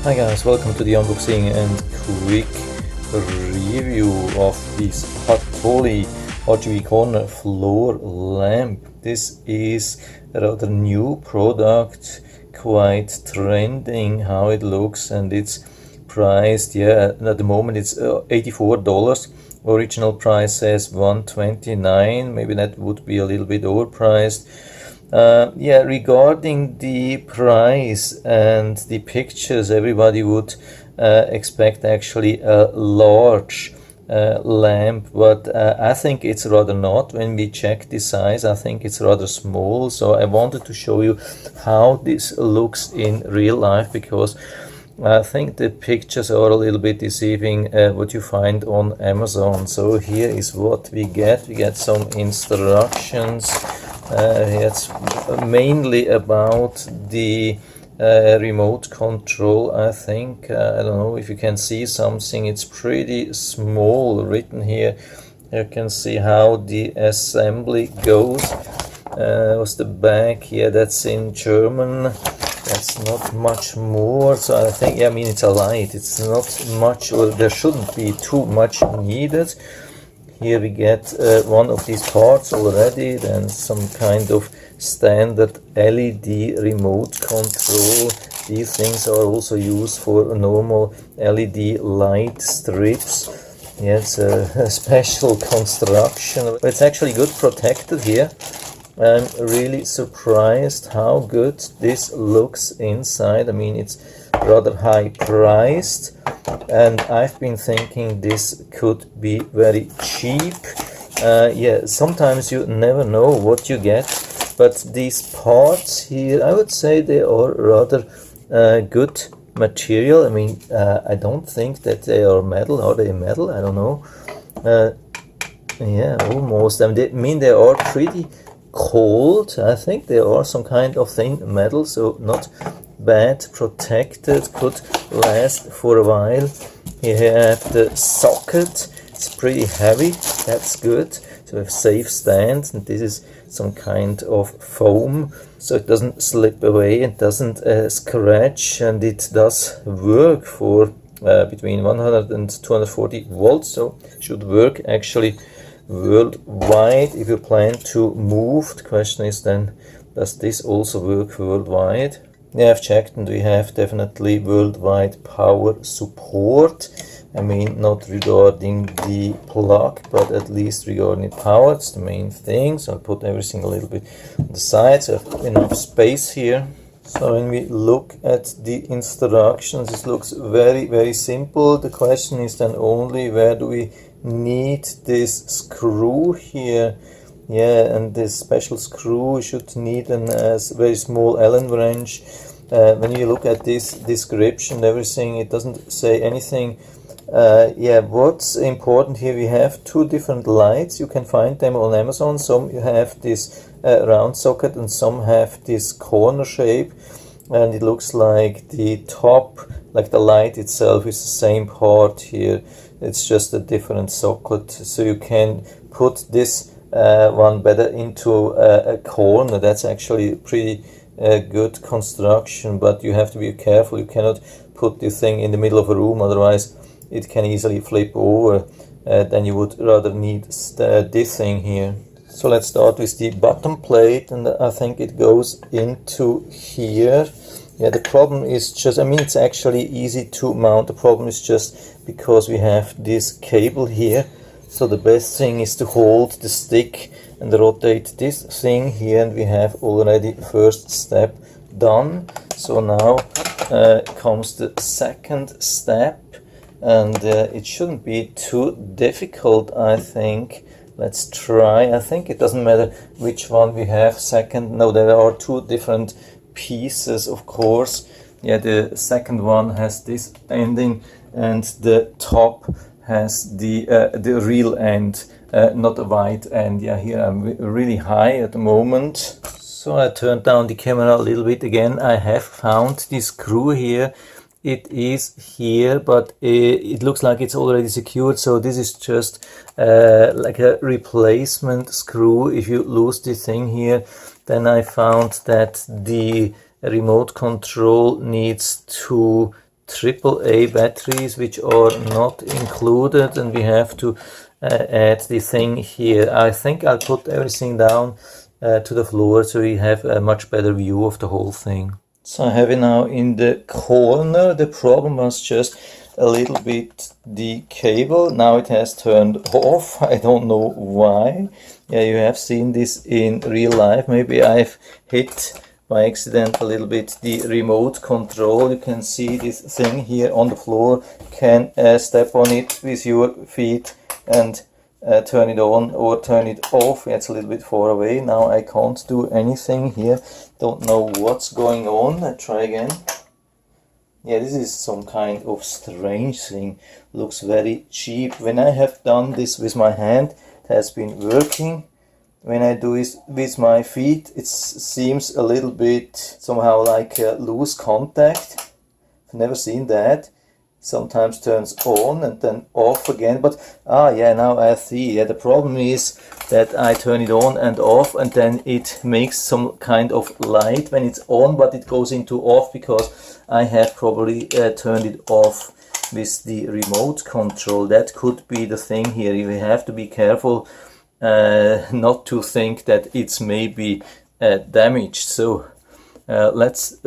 Hi guys, welcome to the unboxing and quick review of this Huttoly RGB corner floor lamp. This is a rather new product, quite trending how it looks, and it's priced, at the moment it's $84. Original price says $129, maybe that would be a little bit overpriced. Regarding the price and the pictures, everybody would expect actually a large lamp, but I think it's rather not. When we check the size, I think it's rather small. So I wanted to show you how this looks in real life, because I think the pictures are a little bit deceiving, what you find on Amazon. So here is what we get. We get some instructions. It's mainly about the remote control, I think. I don't know if you can see something. It's pretty small written here. You can see how the assembly goes. What's the back here? That's in German. That's not much more. So I think, it's a light. It's not much, or there shouldn't be too much needed. Here we get one of these parts already, then some kind of standard LED remote control. These things are also used for normal LED light strips. It's a special construction. It's actually good protected here. I'm really surprised how good this looks inside. It's rather high priced, and I've been thinking this could be very cheap. Sometimes you never know what you get, but these parts here, I would say they are rather good material. I don't think that they are metal. Are they metal? I don't know. Almost. They are pretty cold. I think they are some kind of thin metal, so not bad protected, could last for a while. Here you have the socket. It's pretty heavy, that's good. So we have safe stand, and this is some kind of foam, so it doesn't slip away, it doesn't scratch, and it does work for between 100 and 240 volts, so should work actually worldwide. If you plan to move, the question is then, does this also work worldwide? I've checked, and we have definitely worldwide power support. Not regarding the plug, but at least regarding power. It's the main thing. So I'll put everything a little bit on the side, so I have enough space here. So when we look at the instructions, this looks very, very simple. The question is then only, where do we need this screw here? And this special screw should need a very small Allen wrench. When you look at this description, everything, it doesn't say anything. What's important here, we have two different lights. You can find them on Amazon. Some you have this round socket, and some have this corner shape, and it looks like the top, like the light itself, is the same part here. It's just a different socket, so you can put this one better into a corner. That's actually pretty good construction, but you have to be careful. You cannot put this thing in the middle of a room, otherwise it can easily flip over. Then you would rather need this thing here. So let's start with the bottom plate, and I think it goes into here. The problem is just, it's actually easy to mount. The problem is just because we have this cable here. So the best thing is to hold the stick and rotate this thing here, and we have already first step done. So now comes the second step, and it shouldn't be too difficult, I think. Let's try. I think it doesn't matter which one we have second. No, there are two different pieces, of course. The second one has this ending, and the top has the real end, not a wide end. Here I'm really high at the moment. So I turned down the camera a little bit again. I have found this screw here. It is here, but it looks like it's already secured. So this is just like a replacement screw. If you lose this thing here, then I found that the remote control needs to AAA batteries which are not included, and we have to add the thing here. I think I'll put everything down to the floor so we have a much better view of the whole thing. So I have it now in the corner. The problem was just a little bit the cable. Now it has turned off. I don't know why. Yeah, you have seen this in real life. Maybe I've hit by accident a little bit the remote control. You can see this thing here on the floor. Can step on it with your feet and turn it on or turn it off. It's a little bit far away. Now I can't do anything here. Don't know what's going on. I try again. Yeah, this is some kind of strange thing. Looks very cheap. When I have done this with my hand, it has been working. When I do it with my feet, it seems a little bit somehow like a loose contact. I've never seen that. Sometimes turns on and then off again, but yeah, now I see. Yeah, the problem is that I turn it on and off, and then it makes some kind of light when it's on, but it goes into off because I have probably turned it off with the remote control. That could be the thing here. You have to be careful not to think that it's maybe damaged. So let's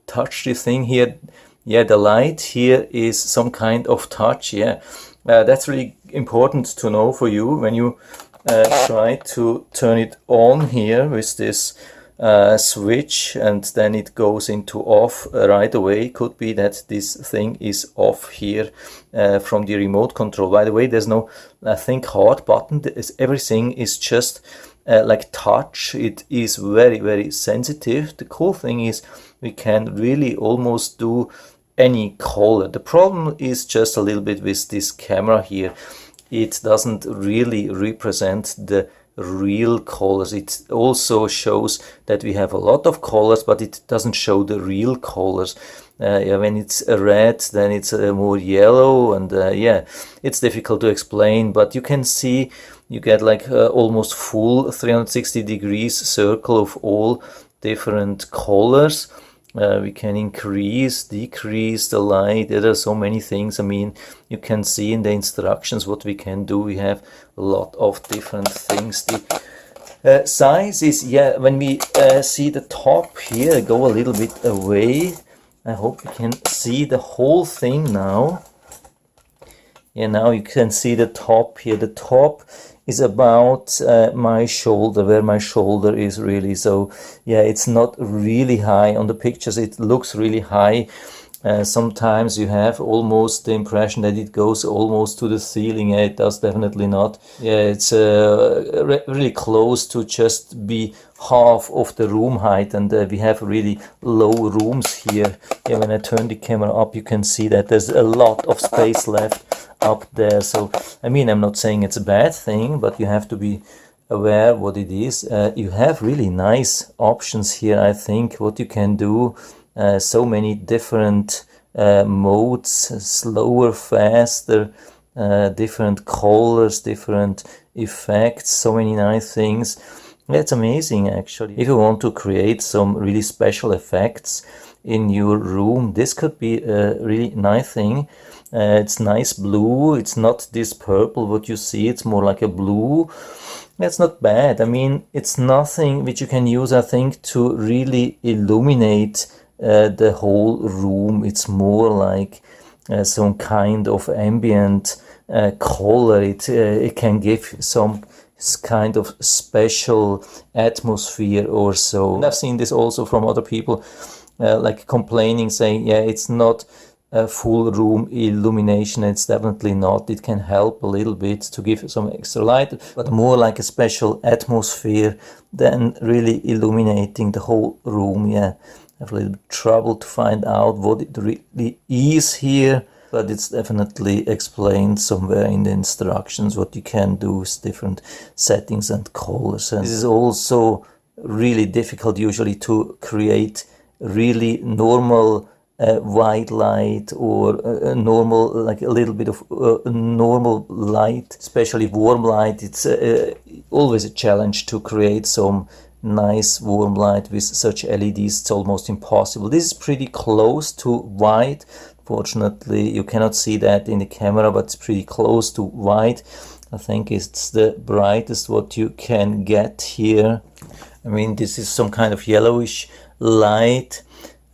touch the thing here. Yeah, the light here is some kind of touch. Yeah, that's really important to know for you when you try to turn it on here with this switch, and then it goes into off right away. Could be that this thing is off here from the remote control. By the way, there's no, I think, hard button. Everything is just like touch. It is very, very sensitive. The cool thing is we can really almost do any color. The problem is just a little bit with this camera here. It doesn't really represent the real colors. It also shows that we have a lot of colors, but it doesn't show the real colors. Yeah, when it's red, then it's more yellow, and yeah, it's difficult to explain, but you can see you get like almost full 360 degrees circle of all different colors. We can increase, decrease the light. There are so many things. I mean, you can see in the instructions what we can do. We have a lot of different things. The size is, yeah, when we see the top here, go a little bit away. I hope you can see the whole thing now. Yeah, now you can see the top here. The top is about my shoulder, where my shoulder is really. So yeah, it's not really high. On the pictures it looks really high. Sometimes you have almost the impression that it goes almost to the ceiling. Yeah, it does definitely not. Yeah, it's really close to just be half of the room height, and we have really low rooms here. Yeah, when I turn the camera up, you can see that there's a lot of space left up there. So I mean, I'm not saying it's a bad thing, but you have to be aware what it is. You have really nice options here, I think, what you can do. So many different modes, slower, faster, different colors, different effects, so many nice things. That's amazing, actually. If you want to create some really special effects in your room, this could be a really nice thing. It's nice blue. It's not this purple what you see. It's more like a blue. That's not bad. I mean, it's nothing which you can use, I think, to really illuminate the whole room. It's more like some kind of ambient color. It can give some kind of special atmosphere or so. And I've seen this also from other people, like complaining, saying, yeah, it's not a full room illumination. It's definitely not. It can help a little bit to give some extra light, but more like a special atmosphere than really illuminating the whole room. Yeah, I have a little bit trouble to find out what it really is here, but it's definitely explained somewhere in the instructions what you can do with different settings and colors. And this is also really difficult usually to create really normal white light, or normal, like a little bit of normal light, especially warm light. It's always a challenge to create some nice warm light with such LEDs. It's almost impossible. This is pretty close to white. Fortunately, you cannot see that in the camera, but it's pretty close to white. I think it's the brightest what you can get here. I mean, this is some kind of yellowish light.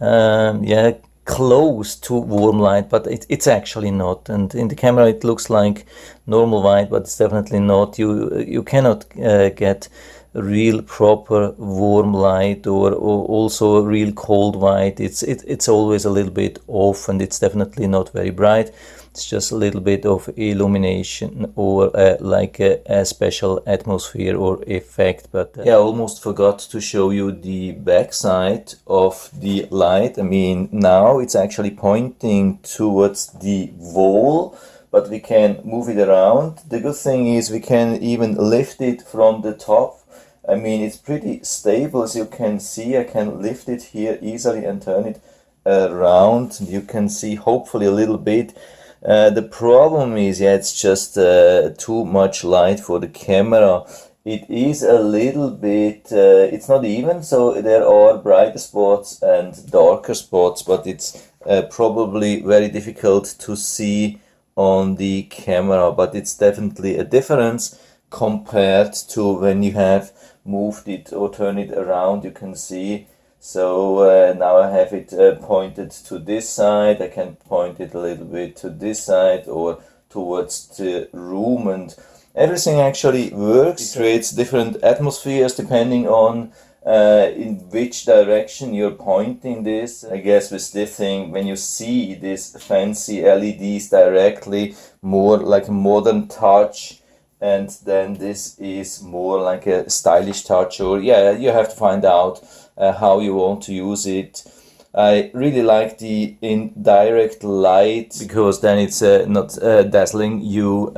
Yeah, close to warm light, but it's actually not. And in the camera it looks like normal white, but it's definitely not. You cannot get real proper warm light or also real cold white. It's always a little bit off, and it's definitely not very bright. It's just a little bit of illumination or like a special atmosphere or effect. But yeah, I almost forgot to show you the backside of the light. I mean, now it's actually pointing towards the wall, but we can move it around. The good thing is we can even lift it from the top. I mean, it's pretty stable, as you can see. I can lift it here easily and turn it around. You can see hopefully a little bit. The problem is, yeah, it's just too much light for the camera. It is a little bit, it's not even, so there are brighter spots and darker spots, but it's probably very difficult to see on the camera. But it's definitely a difference compared to when you have moved it or turn it around. You can see. So now I have it pointed to this side. I can point it a little bit to this side or towards the room, and everything actually works. It creates different atmospheres depending on in which direction you're pointing this. I guess with this thing, when you see these fancy LEDs directly, more like a modern touch, and then this is more like a stylish touch, or yeah, you have to find out how you want to use it. I really like the indirect light because then it's not dazzling you.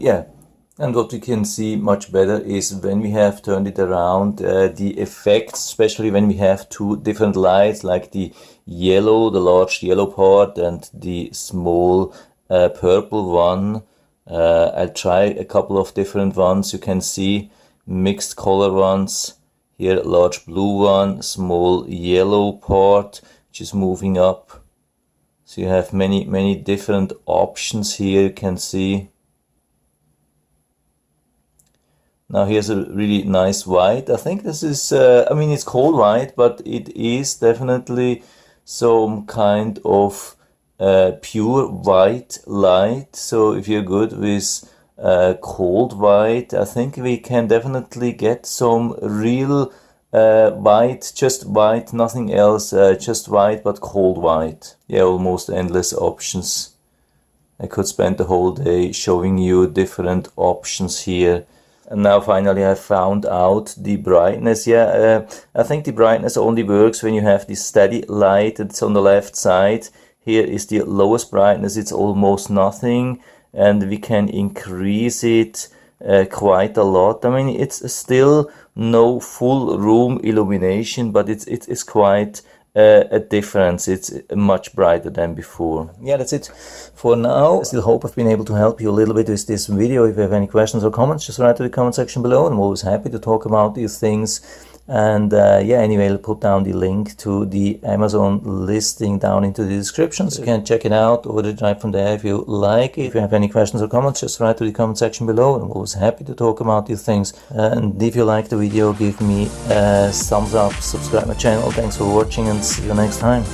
Yeah, and what we can see much better is when we have turned it around, the effects, especially when we have two different lights, like the yellow, the large yellow part, and the small purple one. I'll try a couple of different ones. You can see mixed color ones. Here, large blue one, small yellow part, which is moving up. So you have many different options here, you can see. Now here's a really nice white. I think this is, I mean, it's cold white, but it is definitely some kind of pure white light. So if you're good with cold white, I think we can definitely get some real white, just white, nothing else, just white but cold white. Yeah, almost endless options. I could spend the whole day showing you different options here. And now finally I found out the brightness. Yeah, I think the brightness only works when you have this steady light. It's on the left side. Here is the lowest brightness, it's almost nothing, and we can increase it quite a lot. I mean, it's still no full room illumination, but it's quite a difference. It's much brighter than before. Yeah, that's it for now. I still hope I've been able to help you a little bit with this video. If you have any questions or comments, just write to the comment section below. I'm always happy to talk about these things. And yeah, anyway, I'll put down the link to the Amazon listing down into the description, so you can check it out, order it right from there if you like it. If you have any questions or comments, just write to the comment section below. I'm always happy to talk about these things. And if you like the video, give me a thumbs up, subscribe my channel. Thanks for watching, and see you next time.